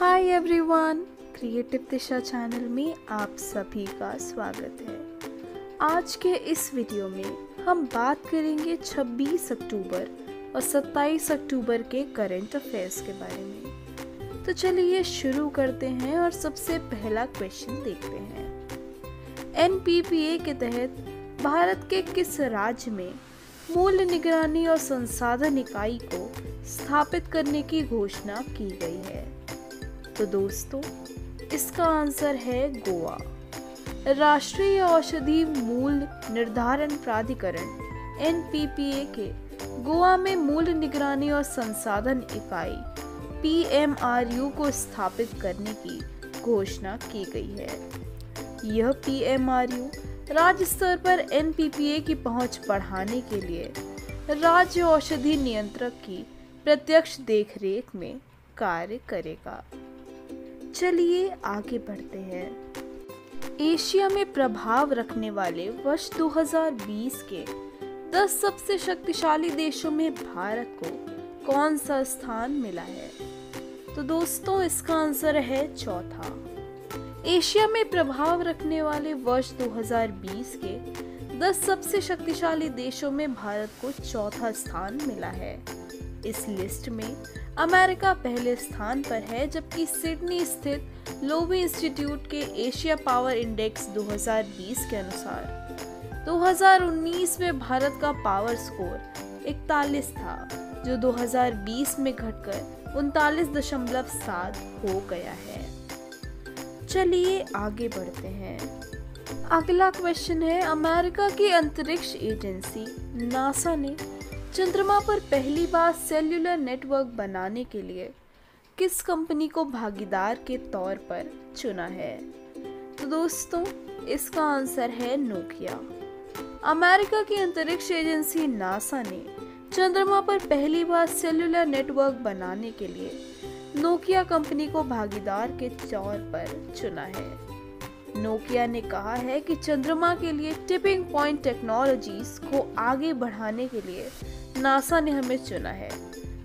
Hi everyone, creative दिशा channel में आप सभी का स्वागत है। आज के इस वीडियो में हम बात करेंगे 26 अक्टूबर और 27 अक्टूबर के करंट अफेयर्स के बारे में। तो चलिए शुरू करते हैं और सबसे पहला क्वेश्चन देखते हैं। एनपीपीए के तहत भारत के किस राज्य में मूल्य निगरानी और संसाधन इकाई को स्थापित करने की घोषणा की गई है? तो दोस्तों, इसका आंसर है गोवा। राष्ट्रीय औषधि मूल्य निर्धारण प्राधिकरण (एनपीपीए) के गोवा में मूल्य निगरानी और संसाधन इकाई (पीएमआरयू) को स्थापित करने की घोषणा की गई है। यह पीएमआरयू राज्य स्तर पर एनपीपीए की पहुंच बढ़ाने के लिए राज्य औषधि नियंत्रक की प्रत्यक्ष देखरेख में कार्य करेगा। चलिए आगे बढ़ते हैं। एशिया में प्रभाव रखने वाले वर्ष 2020 के 10 सबसे शक्तिशाली देशों में भारत को कौन सा स्थान मिला है? तो दोस्तों, इसका आंसर है चौथा। एशिया में प्रभाव रखने वाले वर्ष 2020 के 10 सबसे शक्तिशाली देशों में भारत को चौथा स्थान मिला है। इस लिस्ट में अमेरिका पहले स्थान पर है, जबकि सिडनी स्थित लोवी इंस्टीट्यूट के एशिया पावर इंडेक्स 2020 के अनुसार 2019 में भारत का पावर स्कोर 41 था, जो 2020 में घटकर 39.7 हो गया है। चलिए आगे बढ़ते हैं। अगला क्वेश्चन है, अमेरिका की अंतरिक्ष एजेंसी नासा ने चंद्रमा पर पहली बार सेल्युलर नेटवर्क बनाने के लिए किस कंपनी को भागीदार के तौर पर चुना है? तो दोस्तों, इसका आंसर है नोकिया। अमेरिका की अंतरिक्ष एजेंसी नासा ने चंद्रमा पर पहली बार सेल्युलर नेटवर्क बनाने के लिए नोकिया कंपनी को भागीदार के तौर पर चुना है। नोकिया ने कहा है कि चंद्रमा के लिए टिपिंग पॉइंट टेक्नोलॉजीज को आगे बढ़ाने के लिए नासा ने हमें चुना है,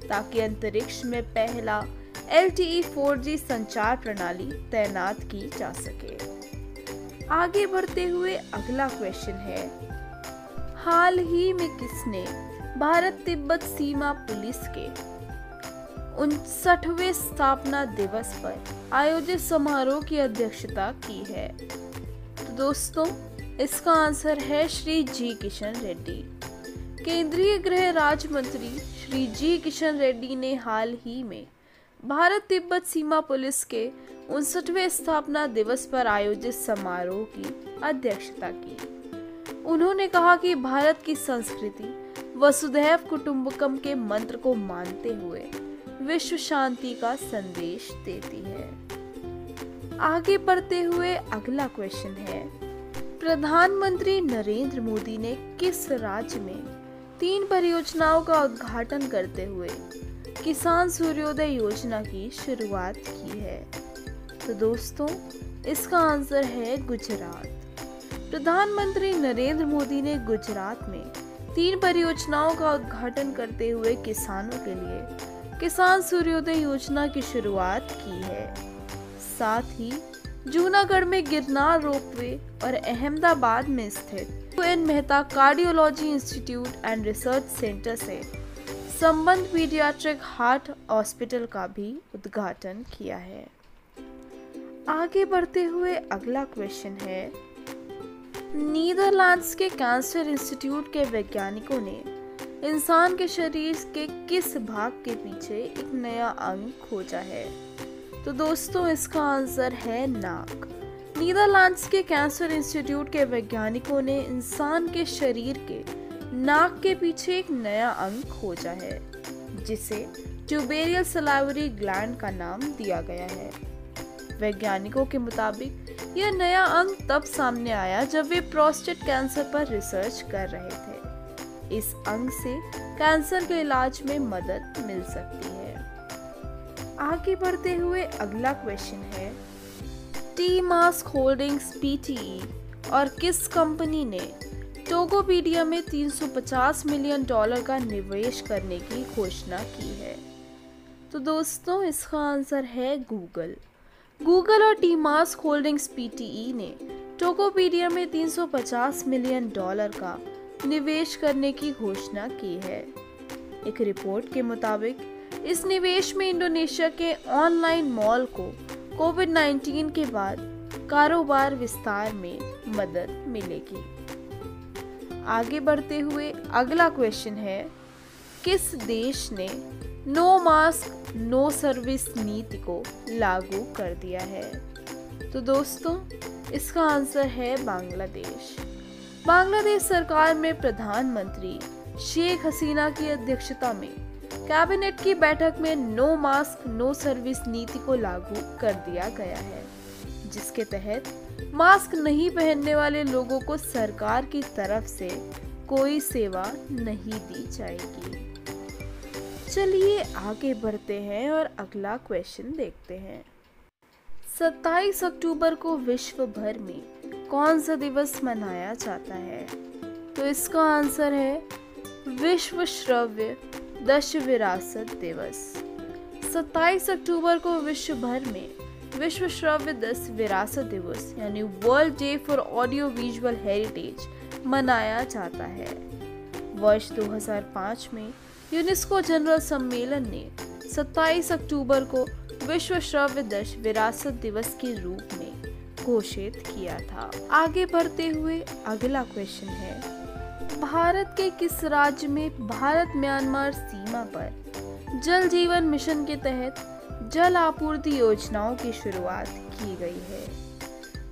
ताकि अंतरिक्ष में पहला LTE 4G संचार प्रणाली तैनात की जा सके। आगे बढ़ते हुए अगला क्वेश्चन है, हाल ही में किसने भारत तिब्बत सीमा पुलिस के 59वें स्थापना दिवस पर आयोजित समारोह की अध्यक्षता की है? तो दोस्तों, इसका आंसर है श्री जी किशन रेड्डी। केंद्रीय गृह राज्य मंत्री श्री जी किशन रेड्डी ने हाल ही में भारत तिब्बत सीमा पुलिस के 59वें स्थापना दिवस पर आयोजित समारोह की अध्यक्षता की। उन्होंने कहा कि भारत की संस्कृति वसुधैव कुटुंबकम के मंत्र को मानते हुए विश्व शांति का संदेश देती है। आगे बढ़ते हुए अगला क्वेश्चन है, प्रधानमंत्री नरेंद्र मोदी ने किस राज्य में 3 परियोजनाओं का उद्घाटन करते हुए किसान सूर्योदय योजना की शुरुआत की है? तो दोस्तों, इसका आंसर है गुजरात। प्रधानमंत्री नरेंद्र मोदी ने गुजरात में 3 परियोजनाओं का उद्घाटन करते हुए किसानों के लिए किसान सूर्योदय योजना की शुरुआत की है। साथ ही जूनागढ़ में गिरनार रोपवे और अहमदाबाद में स्थित UN Mehta cardiology institute and research centre से संबंध पीडियाट्रिक हार्ट हॉस्पिटल का भी उद्घाटन किया है। आगे बढ़ते हुए अगला क्वेश्चन है, नीदरलैंड्स के कैंसर इंस्टीट्यूट के वैज्ञानिकों ने इंसान के शरीर के किस भाग के पीछे एक नया अंग खोजा है? तो दोस्तों, इसका आंसर है नाक। नीदरलैंड्स के कैंसर इंस्टीट्यूट के वैज्ञानिकों ने इंसान के शरीर के नाक के पीछे एक नया अंग खोजा है, जिसे ट्यूबेरियल सलाइवरी ग्लैंड का नाम दिया गया है। वैज्ञानिकों के मुताबिक यह नया अंग तब सामने आया जब वे प्रोस्टेट कैंसर पर रिसर्च कर रहे थे। इस अंग से कैंसर के इलाज में मदद मिल सकती है। आगे बढ़ते हुए अगला क्वेश्चन है, टी-मास्क होल्डिंग्स PTE और किस कंपनी ने टोकोपीडिया में $350 मिलियन का निवेश करने की घोषणा की है? तो दोस्तों इसका आंसर है गूगल। गूगल और टीमास्क होल्डिंग्स पीटीई ने टोकोपीडिया में $350 मिलियन का निवेश करने की घोषणा की है। एक रिपोर्ट के मुताबिक इस निवेश में इंडोनेशिया के ऑनलाइन मॉल को कोविड-19 के बाद कारोबार विस्तार में मदद मिलेगी। आगे बढ़ते हुए अगला क्वेश्चन है, किस देश ने नो मास्क नो सर्विस नीति को लागू कर दिया है? तो दोस्तों इसका आंसर है बांग्लादेश। बांग्लादेश सरकार में प्रधानमंत्री शेख हसीना की अध्यक्षता में कैबिनेट की बैठक में नो मास्क नो सर्विस नीति को लागू कर दिया गया है, जिसके तहत मास्क नहीं पहनने वाले लोगों को सरकार की तरफ से कोई सेवा नहीं दी जाएगी। चलिए आगे बढ़ते हैं और अगला क्वेश्चन देखते हैं। 27 अक्टूबर को विश्व भर में कौन सा दिवस मनाया जाता है? तो इसका आंसर है विश्व श्रव्य दृश्य विरासत दिवस। 27 अक्टूबर को विश्व भर में विश्व श्रव्य दृश्य विरासत दिवस यानी world day for audio visual heritage मनाया जाता है। वर्ष 2005 में यूनेस्को जनरल सम्मेलन ने 27 अक्टूबर को विश्व श्रव्य दृश्य विरासत दिवस के रूप में घोषित किया था। आगे बढ़ते हुए अगला क्वेश्चन है, भारत के किस राज्य में भारत म्यांमार सीमा पर जल जीवन मिशन के तहत जल आपूर्ति योजनाओं की शुरुआत की गई है?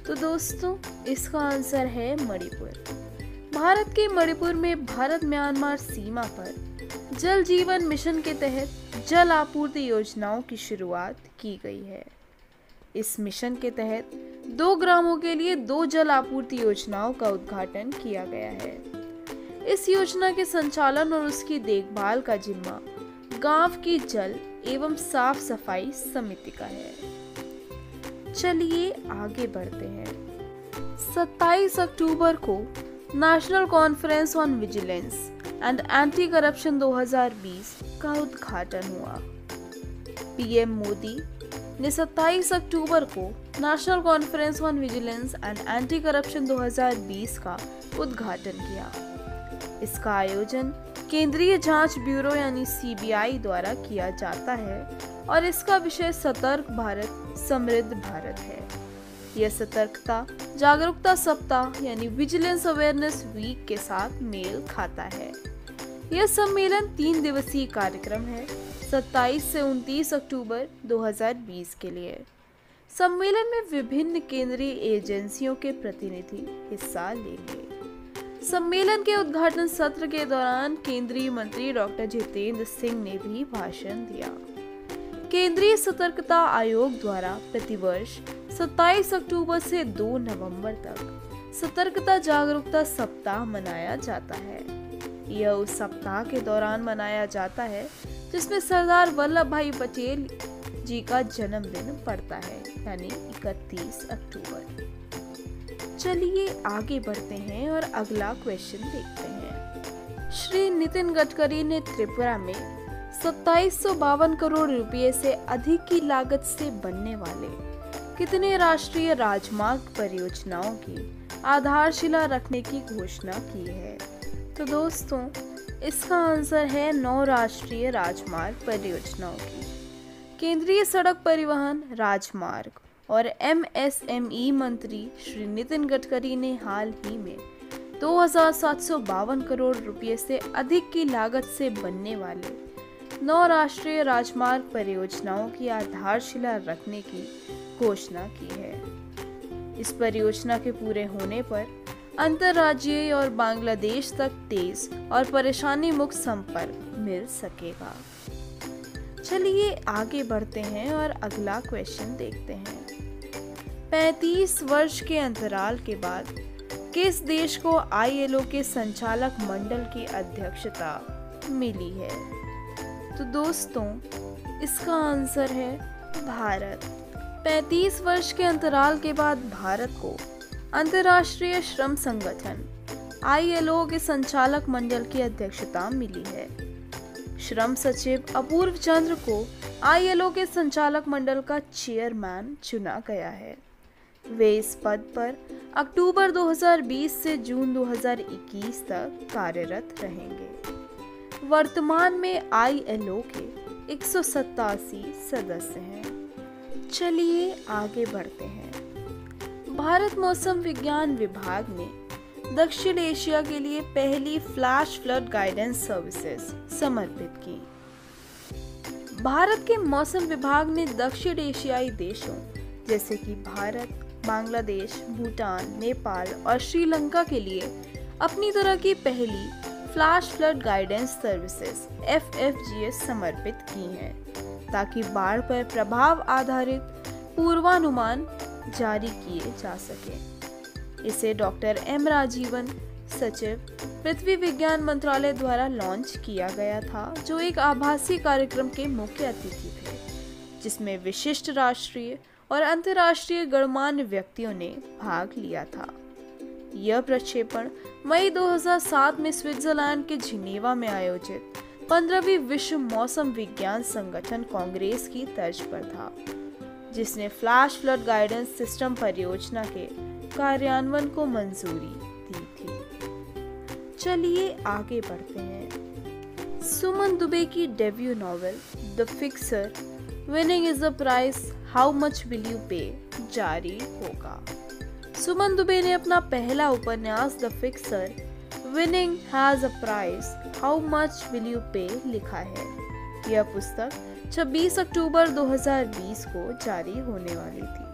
तो दोस्तों इसका आंसर है मणिपुर। भारत के मणिपुर में भारत म्यांमार सीमा पर जल जीवन मिशन के तहत जल आपूर्ति योजनाओं की शुरुआत की गई है। इस मिशन के तहत 2 ग्रामों के लिए 2 जल आपूर्ति योजनाओं का उद्घाटन किया गया है। इस योजना के संचालन और उसकी देखभाल का जिम्मा गांव की जल एवं साफ सफाई समिति का है। चलिए आगे बढ़ते हैं। 27 अक्टूबर को national conference on vigilance and anti corruption 2020 का उद्घाटन हुआ। पीएम मोदी ने 27 अक्टूबर को national conference on vigilance and anti corruption 2020 का उद्घाटन किया। इसका आयोजन केंद्रीय जांच ब्यूरो यानी सीबीआई द्वारा किया जाता है और इसका विषय सतर्क भारत समृद्ध भारत है। यह सतर्कता जागरूकता सप्ताह यानी विजिलेंस अवेयरनेस वीक के साथ मेल खाता है। यह सम्मेलन 3 दिवसीय कार्यक्रम है 27 से 29 अक्टूबर 2020 के लिए। सम्मेलन में विभिन्न केंद्रीय एजेंसियों के प्रतिनिधि हिस्सा लेंगे। सम्मेलन के उद्घाटन सत्र के दौरान केंद्रीय मंत्री डॉक्टर जितेंद्र सिंह ने भी भाषण दिया। केंद्रीय सतर्कता आयोग द्वारा प्रतिवर्ष 27 अक्टूबर से 2 नवंबर तक सतर्कता जागरूकता सप्ताह मनाया जाता है। यह उस सप्ताह के दौरान मनाया जाता है जिसमें सरदार वल्लभ भाई पटेल जी का जन्मदिन पड़ता है यानी 31 अक्टूबर। चलिए आगे बढ़ते हैं और अगला क्वेश्चन देखते हैं। श्री नितिन गडकरी ने त्रिपुरा में 2752 करोड़ रुपए से अधिक की लागत से बनने वाले कितने राष्ट्रीय राजमार्ग परियोजनाओं की आधारशिला रखने की घोषणा की है? तो दोस्तों इसका आंसर है 9 राष्ट्रीय राजमार्ग परियोजनाओं की। केंद्रीय सड़क परिवहन राजमार्ग और एमएसएमई मंत्री श्री नितिन गडकरी ने हाल ही में 2752 करोड़ रुपए से अधिक की लागत से बनने वाले 9 राष्ट्रीय राजमार्ग परियोजनाओं की आधारशिला रखने की घोषणा की है। इस परियोजना के पूरे होने पर अंतर्राज्यीय और बांग्लादेश तक तेज और परेशानी मुक्त संपर्क मिल सकेगा। चलिए आगे बढ़ते हैं और अगला क्वेश्चन देखते हैं। 35 वर्ष के अंतराल के बाद किस देश को आईएलओ के संचालक मंडल की अध्यक्षता मिली है? तो दोस्तों इसका आंसर है भारत। 35 वर्ष के अंतराल के बाद भारत को अंतर्राष्ट्रीय श्रम संगठन आईएलओ के संचालक मंडल की अध्यक्षता मिली है। श्रम सचिव अपूर्व चंद्र को ILO के संचालक मंडल का चेयरमैन चुना गया है। वे इस पद पर अक्टूबर 2020 से जून 2021 तक कार्यरत रहेंगे। वर्तमान में ILO के 187 सदस्य हैं। चलिए आगे बढ़ते हैं। भारत मौसम विज्ञान विभाग ने दक्षिण एशिया के लिए पहली फ्लैश फ्लड गाइडेंस सर्विसेज समर्पित की। भारत के मौसम विभाग ने दक्षिण एशियाई देशों जैसे कि भारत, बांग्लादेश, भूटान, नेपाल और श्रीलंका के लिए अपनी तरह की पहली flash flood guidance services FFGS समर्पित की हैं, ताकि बाढ़ पर प्रभाव आधारित पूर्वानुमान जारी किए जा सके। इसे डॉक्टर M राजीवन, सचिव, पृथ्वी विज्ञान मंत्रालय द्वारा लॉन्च किया गया था, जो एक आभासी कार्यक्रम के मुख्य अतिथि थे, जिसमें विशिष्ट राष्ट्रीय और अंतर्राष्ट्रीय गणमान्य व्यक्तियों ने भाग लिया था। यह प्रक्षेपण मई 2007 में स्विट्जरलैंड के जिनेवा में आयोजित 15वीं विश्व मौसम विज्ञान संगठन कांग्रेस की तर्ज पर था, जिसने फ्लैश फ्लड गाइडेंस सिस्टम परियोजना के कार्यान्वयन को मंजूरी दी थी। चलिए आगे बढ़ते हैं। सुमन दुबे की debut novel the fixer winning is the price how much will you पे जारी होगा। सुमन दुबे ने अपना पहला उपन्यास the fixer winning has a price how much will you पे लिखा है। यह पुस्तक 26 अक्टूबर 2020 को जारी होने वाली थी।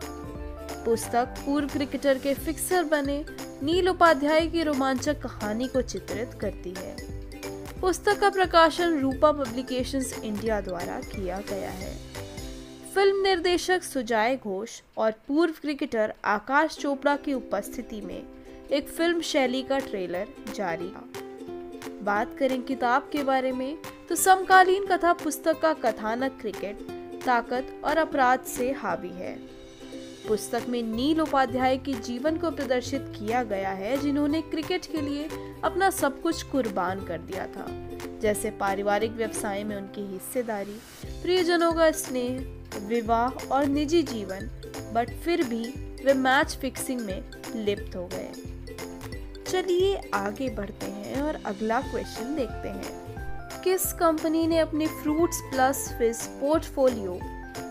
पुस्तक पूर्व क्रिकेटर के फिक्सर बने नील उपाध्याय की रोमांचक कहानी को चित्रित करती है। पुस्तक का प्रकाशन रूपा पब्लिकेशंस इंडिया द्वारा किया गया है। फिल्म निर्देशक सुजॉय घोष और पूर्व क्रिकेटर आकाश चोपड़ा की उपस्थिति में एक फिल्म शैली का ट्रेलर जारी था। बात करें किताब के बारे में तो समकालीन कथा पुस्तक का कथानक क्रिकेट, ताकत और अपराध से हावी है। पुस्तक में नील उपाध्याय के जीवन को प्रदर्शित किया गया है, जिन्होंने क्रिकेट के लिए अपना सब कुछ कुर्बान कर दिया था, जैसे पारिवारिक व्यवसाय में उनकी हिस्सेदारी, प्रियजनों का स्नेह, विवाह और निजी जीवन, बट फिर भी वे मैच फिक्सिंग में लिप्त हो गए। चलिए आगे बढ़ते हैं और अगला क्वेश्चन देखते हैं। किस कंपनी ने अपने फ्रूट्स प्लस फिज पोर्टफोलियो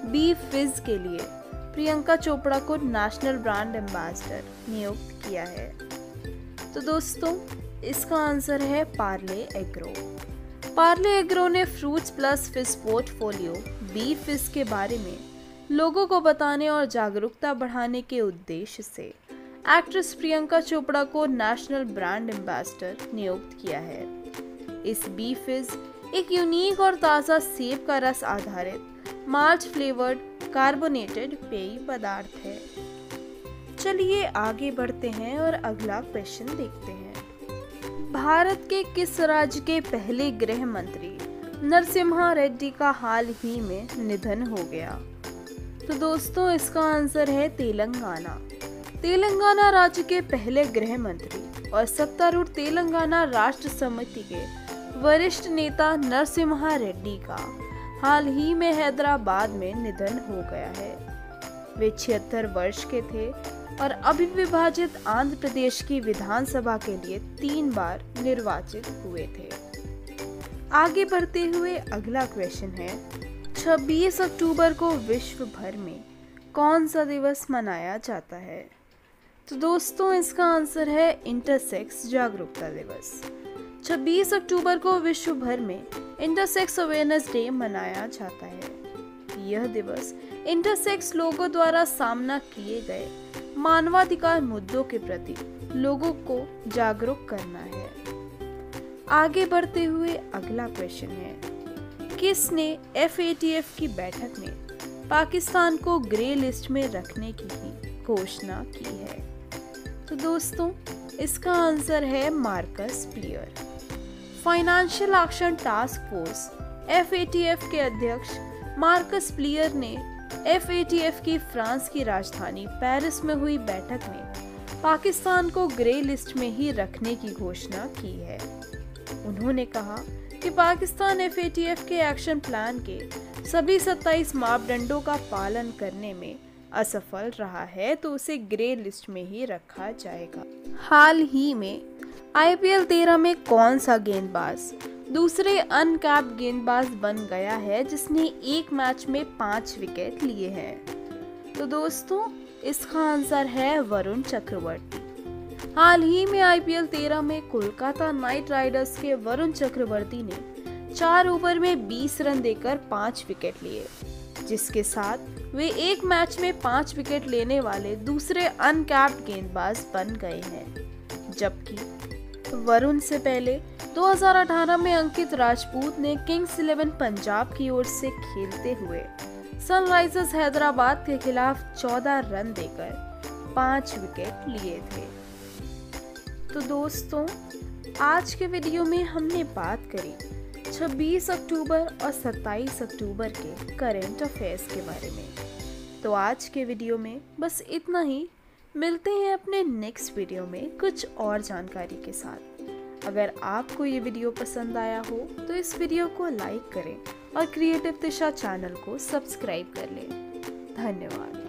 बी फिज के लिए प्रियंका चोपड़ा को नेशनल ब्रांड एम्बेसडर नियुक्त किया है? तो दोस्तों, इसका आंसर है पार्ले एग्रो। पार्ले एग्रो ने फ्रूट्स प्लस फिज पोर्टफोलियो बी फिज के बारे में लोगों को बताने और जागरूकता बढ़ाने के उद्देश्य से एक्ट्रेस प्रियंका चोपड़ा को नेशनल ब्रांड एम्बेसडर नियुक्त किया है। इस बी फिज एक यूनिक और ताज़ा सेब का रस आधारित माल्ट फ्लेवर्ड कार्बोनेटेड पेय पदार्थ है। चलिए आगे बढ़ते हैं और अगला क्वेश्चन देखते हैं। भारत के किस राज्य के पहले गृह मंत्री नरसिम्हा रेड्डी का हाल ही में निधन हो गया? तो दोस्तों, इसका आंसर है तेलंगाना। तेलंगाना राज्य के पहले गृह मंत्री और सत्तारूढ़ तेलंगाना राष्ट्र समिति के वरिष्ठ नेता नरसिम्हा रेड्डी का हाल ही में हैदराबाद में निधन हो गया है। वे 76 वर्ष के थे और अविभाजित आंध्र प्रदेश की विधानसभा के लिए 3 बार निर्वाचित हुए थे। आगे बढ़ते हुए अगला क्वेश्चन है, 26 अक्टूबर को विश्व भर में कौन सा दिवस मनाया जाता है? तो दोस्तों, इसका आंसर है इंटरसेक्स जागरूकता दिवस। 26 अक्टूबर को विश्व भर में इंटरसेक्स अवेयरनेस डे मनाया जाता है। यह दिवस इंटरसेक्स लोगों द्वारा सामना किए गए मानवाधिकार मुद्दों के प्रति लोगों को जागरूक करना है। आगे बढ़ते हुए अगला क्वेश्चन है, किसने FATF की बैठक में पाकिस्तान को ग्रे लिस्ट में रखने की घोषणा की है? तो दोस्तों, इसका आंसर है Marcus player. Financial action task force FATF के अध्यक्ष मार्कस प्लियर ने FATF की फ्रांस की राजधानी पेरिस में हुई बैठक में पाकिस्तान को ग्रे लिस्ट में ही रखने की घोषणा की है। उन्होंने कहा कि पाकिस्तान FATF के एक्शन प्लान के सभी 27 मापदंडों का पालन करने में असफल रहा है तो उसे ग्रे लिस्ट में ही रखा जाएगा। हाल ही में IPL 13 में कौन सा गेंदबाज दूसरे अनकैप्ड गेंदबाज बन गया है जिसने एक मैच में 5 विकेट लिए हैं? तो दोस्तों, इसका आंसर है वरुण चक्रवर्ती। हाल ही में IPL 13 में कोलकाता नाइट राइडर्स के वरुण चक्रवर्ती ने 4 ओवर में 20 रन देकर 5 विकेट लिए, जिसके साथ वे एक मैच में 5 विकेट लेने वाले दूसरे अनकैप्ड गेंदबाज बन गए हैं। जबकि वरुण से पहले 2018 में अंकित राजपूत ने किंग्स 11 पंजाब की ओर से खेलते हुए सनराइजर्स हैदराबाद के खिलाफ 14 रन देकर 5 विकेट लिए थे। तो दोस्तों, आज के वीडियो में हमने बात करी 26 अक्टूबर और 27 अक्टूबर के करंट अफेयर्स के बारे में। तो आज के वीडियो में बस इतना ही। मिलते हैं अपने नेक्स्ट वीडियो में कुछ और जानकारी के साथ। अगर आपको ये वीडियो पसंद आया हो तो इस वीडियो को लाइक करें और क्रिएटिव दिशा चैनल को सब्सक्राइब कर लें। धन्यवाद।